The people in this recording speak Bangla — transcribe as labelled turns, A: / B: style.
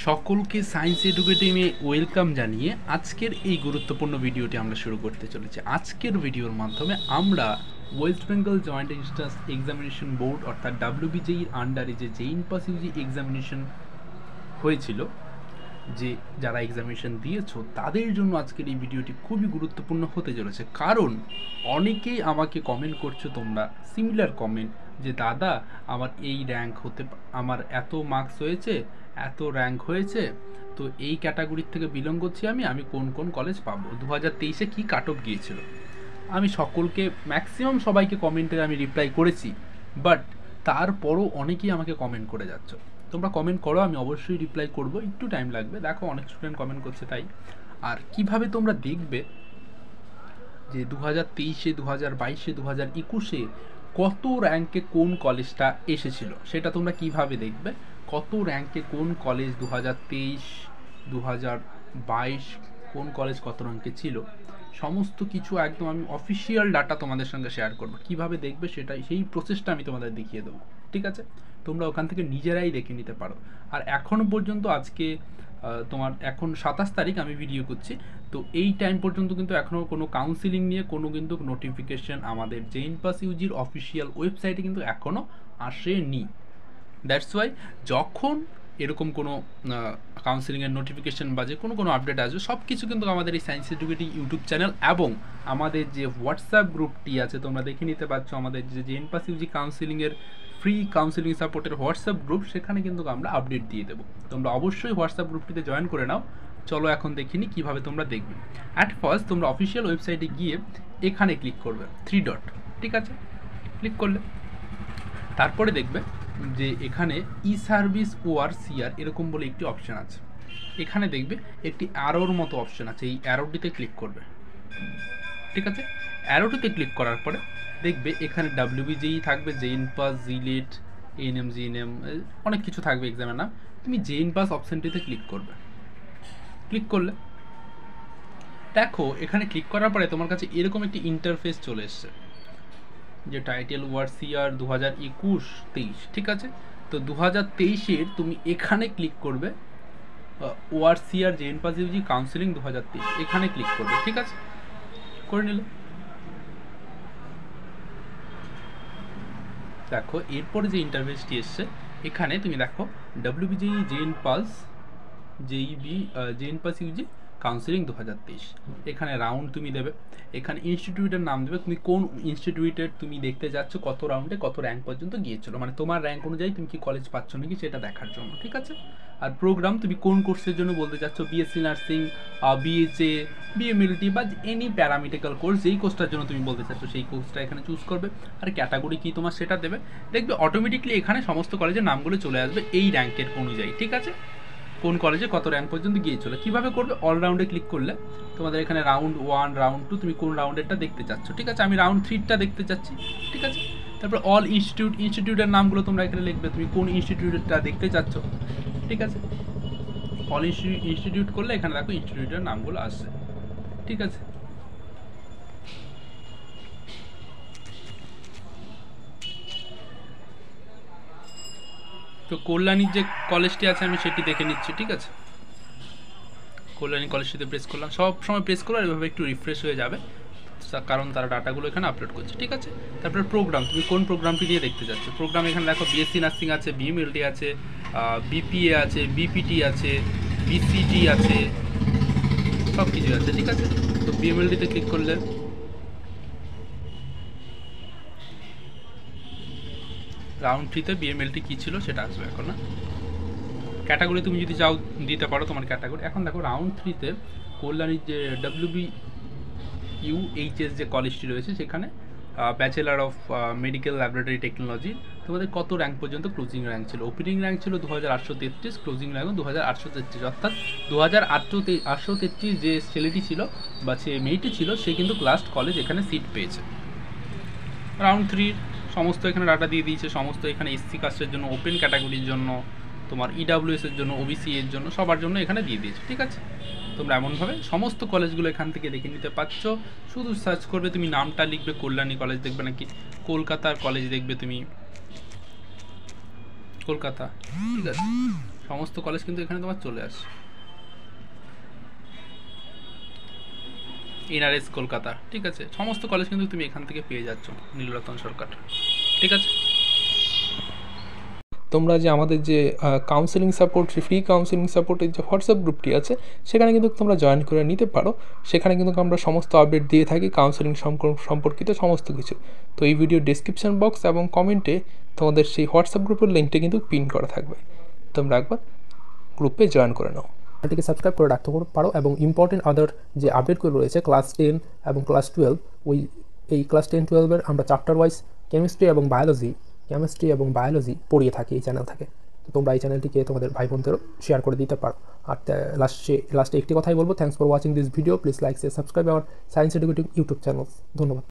A: সকলকে সায়েন্স এডুকেটিভে ওয়েলকাম জানিয়ে আজকের এই গুরুত্বপূর্ণ ভিডিওটি আমরা শুরু করতে চলেছি। আজকের ভিডিওর মাধ্যমে আমরা West Bengal joint entrance examination board অর্থাৎ ডাব্লিউবিজেইর আন্ডারে যে জেইন পাস ইউজি এক্সামিনেশন হয়েছিল, যে যারা এক্সামিনেশন দিয়েছো তাদের জন্য আজকের এই ভিডিওটি খুবই গুরুত্বপূর্ণ হতে চলেছে। কারণ অনেকেই আমাকে কমেন্ট করছো, তোমরা সিমিলার কমেন্ট, যে দাদা আমার এই র্যাঙ্ক আমার এত মার্কস হয়েছে, এত র্যাঙ্ক হয়েছে, তো এই ক্যাটাগরির থেকে বিলং করছি, আমি কোন কোন কলেজ পাবো, 2023-এ কী কাট অফ গিয়েছিল। আমি সকলকে ম্যাক্সিমাম সবাইকে কমেন্টে আমি রিপ্লাই করেছি, বাট তারপরও অনেকেই আমাকে কমেন্ট করে যাচ্ছ। তোমরা কমেন্ট করো, আমি অবশ্যই রিপ্লাই করব, একটু টাইম লাগবে। দেখো অনেক স্টুডেন্ট কমেন্ট করছে তাই। আর কিভাবে তোমরা দেখবে যে 2023-এ, 2022-এ, 2021-এ কত র্যাঙ্কে কোন কলেজটা এসেছিল, সেটা তোমরা কিভাবে দেখবে। কত র্যাঙ্কে কোন কলেজ 2023, 2022 কোন কলেজ কত র্যাঙ্কে ছিল, সমস্ত কিছু একদম আমি অফিসিয়াল ডাটা তোমাদের সঙ্গে শেয়ার করবো। কিভাবে দেখবে সেটাই, সেই প্রসেসটা আমি তোমাদের দেখিয়ে দেবো, ঠিক আছে? তোমরা ওখান থেকে নিজেরাই দেখে নিতে পারো। আর এখনও পর্যন্ত আজকে তোমার এখন 27 তারিখ আমি ভিডিও করছি, তো এই টাইম পর্যন্ত কিন্তু এখনও কোনো কাউন্সিলিং নিয়ে কোনো কিন্তু নোটিফিকেশন আমাদের জেইন পাস ইউজির অফিসিয়াল ওয়েবসাইটে কিন্তু এখনও আসেনি। দ্যাটস ওয়াই যখন এরকম কোনো কাউন্সিলিংয়ের নোটিফিকেশান বা যে কোনো আপডেট আসবে, সব কিছু কিন্তু আমাদের এই সায়েন্স এডুকেটিভ ইউটিউব চ্যানেল এবং আমাদের যে হোয়াটসঅ্যাপ গ্রুপটি আছে, তোমরা দেখে নিতে পারছো আমাদের যে জেইন পাস ইউজি কাউন্সিলিংয়ের ফ্রি কাউন্সিলিং সাপোর্টের হোয়াটসঅ্যাপ গ্রুপ, সেখানে কিন্তু আমরা আপডেট দিয়ে দেবো। তোমরা অবশ্যই হোয়াটসঅ্যাপ গ্রুপটিতে জয়েন করে নাও। চলো এখন দেখিনি কীভাবে তোমরা দেখবে। অ্যাট ফার্স্ট তোমরা অফিসিয়াল ওয়েবসাইটে গিয়ে এখানে ক্লিক করবে, 3 ডট, ঠিক আছে? ক্লিক করলে তারপরে দেখবে যে এখানে ই সার্ভিস ORCR এরকম বলে একটি অপশান আছে। এখানে দেখবে একটি অ্যারোর মতো অপশান আছে, এই অ্যারোটিতে ক্লিক করবে, ঠিক আছে? অ্যারোটিতে ক্লিক করার পরে দেখবে এখানে WBJEE থাকবে, JENPAS, JELET, ANM GNM, অনেক কিছু থাকবে এক্সামের নাম। তুমি জেইন পাস অপশানটিতে ক্লিক করবে। ক্লিক করলে দেখো এখানে ক্লিক করার পরে তোমার কাছে এরকম একটি ইন্টারফেস চলে এসছে, যে টাইটেল ORCR 2021-23, ঠিক আছে? তো 2023-এর তুমি এখানে ক্লিক করবে, ORCR Zain pass UG counselling 2023, এখানে ক্লিক করবে, ঠিক আছে? করে নিলে দেখো এরপরে যে ইন্টারফেসটি এসছে, এখানে তুমি দেখো WBJEE JENPAS Zain pass UG counselling 2023, এখানে রাউন্ড তুমি দেবে, এখানে ইনস্টিটিউটের নাম দেবে, তুমি কোন ইনস্টিটিউটের তুমি দেখতে যাচ্ছ, কত রাউন্ডে কত র্যাঙ্ক পর্যন্ত গিয়েছিল, মানে তোমার র্যাঙ্ক অনুযায়ী তুমি কি কলেজ পাচ্ছ নাকি সেটা দেখার জন্য, ঠিক আছে? আর প্রোগ্রাম তুমি কোন কোর্সের জন্য বলতে চাচ্ছ, BSc নার্সিং, BHA, BMLT বা এনি প্যারামেডিক্যাল কোর্স, যেই কোর্সটার জন্য তুমি বলতে চাচ্ছ সেই কোর্সটা এখানে চুজ করবে। আর ক্যাটাগরি কি তোমার সেটা দেবে, দেখবে অটোমেটিকলি এখানে সমস্ত কলেজের নামগুলো চলে আসবে এই র্যাঙ্কের অনুযায়ী, ঠিক আছে? কোন কলেজে কত র্যাঙ্ক পর্যন্ত গিয়েছিল। কীভাবে করবে, অলরাউন্ডে ক্লিক করলে তোমাদের এখানে রাউন্ড 1, রাউন্ড 2, তুমি কোন রাউন্ডেরটা দেখতে চাচ্ছ, ঠিক আছে? আমি রাউন্ড 3টা দেখতে চাচ্ছি, ঠিক আছে? তারপর অল ইনস্টিটিউটের নামগুলো তোমরা এখানে লিখবে, তুমি কোন ইনস্টিটিউটটা দেখতে চাচ্ছ, ঠিক আছে? অল ইনস্টিটিউট করলে এখানে দেখো ইনস্টিটিউটের নামগুলো আসছে, ঠিক আছে? তো কল্যাণীর যে কলেজটি আছে আমি সেটি দেখে নিচ্ছি, ঠিক আছে? কল্যাণী কলেজটিতে প্রেস করলাম, সব সময় প্রেস করলে এভাবে একটু রিফ্রেশ হয়ে যাবে, কারণ তারা ডাটাগুলো এখানে আপলোড করছে, ঠিক আছে? তারপরে প্রোগ্রাম, তুমি কোন প্রোগ্রামটি নিয়ে দেখতে চাচ্ছ। প্রোগ্রাম এখানে দেখো BSc নার্সিং আছে, BMLT আছে, BPA আছে, BPT আছে, BCT আছে, সব কিছু আছে, ঠিক আছে? তো BMLTতে ক্লিক করলে রাউন্ড 3তে BMLT কী ছিল সেটা আসবে এখন না। ক্যাটাগরি তুমি যদি চাও দিতে পারো তোমার ক্যাটাগরি। এখন দেখো রাউন্ড 3তে কল্যাণীর যে WBUHS যে কলেজটি রয়েছে, সেখানে bachelor of medical laboratory technology, তোমাদের কত র্যাঙ্ক পর্যন্ত ক্লোজিং র্যাঙ্ক ছিল। ওপেনিং র্যাঙ্ক ছিল 2833, ক্লোজিং র্যাঙ্ক 2833, অর্থাৎ 2833 যে ছেলেটি ছিল বা সে মেয়েটি ছিল, সে কিন্তু লাস্ট কলেজ এখানে সিট পেয়েছে। রাউন্ড 3 সমস্ত এখানে ডাটা দিয়ে দিয়েছে, সমস্ত এখানে SC কাস্টের জন্য, ওপেন ক্যাটাগরির জন্য, তোমার EWS এর জন্য, OBC এর জন্য, সবার জন্য এখানে দিয়ে দিয়েছে, ঠিক আছে? তোমরা এমনভাবে সমস্ত কলেজগুলো এখান থেকে দেখে নিতে পারছো। শুধু সার্চ করবে, তুমি নামটা লিখবে, কল্যাণী কলেজ দেখবে নাকি কলকাতার কলেজ দেখবে তুমি, কলকাতা, ঠিক আছে? সমস্ত কলেজ কিন্তু এখানে তোমার চলে আসে। এনআরএস কলকাতা, ঠিক আছে, সমস্ত কলেজ কিন্তু তুমি এখান থেকে পেয়ে যাচ্ছ নীলরতন সরকার, ঠিক আছে।
B: তোমরা যে আমাদের যে কাউন্সেলিং সাপোর্ট, ফ্রি কাউন্সেলিং সাপোর্টের যে হোয়াটসঅ্যাপ গ্রুপটি আছে সেখানে কিন্তু তোমরা জয়েন করে নিতে পারো। সেখানে কিন্তু আমরা সমস্ত আপডেট দিয়ে থাকি কাউন্সেলিং সম্পর্কিত সমস্ত কিছু। তো এই ভিডিও ডেসক্রিপশন বক্স এবং কমেন্টে তোমাদের সেই হোয়াটসঅ্যাপ গ্রুপের লিঙ্কটা কিন্তু পিন করা থাকবে, তোমরা একবার গ্রুপে জয়েন করে নাও। চ্যানেলটিকে সাবস্ক্রাইব করে রাখতে পারো এবং ইম্পর্টেন্ট আদার যে আপডেটগুলো রয়েছে ক্লাস 10 এবং ক্লাস 12, এই ক্লাস 10-12 আমরা চ্যাপ্টার ওয়াইজ কেমিস্ট্রি এবং বায়োলজি পড়িয়ে থাকি এই চ্যানেল থেকে। তো তোমরা এই চ্যানেলটিকে তোমাদের ভাই বোনদেরও শেয়ার করে দিতে পারো। আর লাস্টে একটি কথাই বলবো, thanks for watching this video, please like share subscribe our science educating YouTube channel. ধন্যবাদ।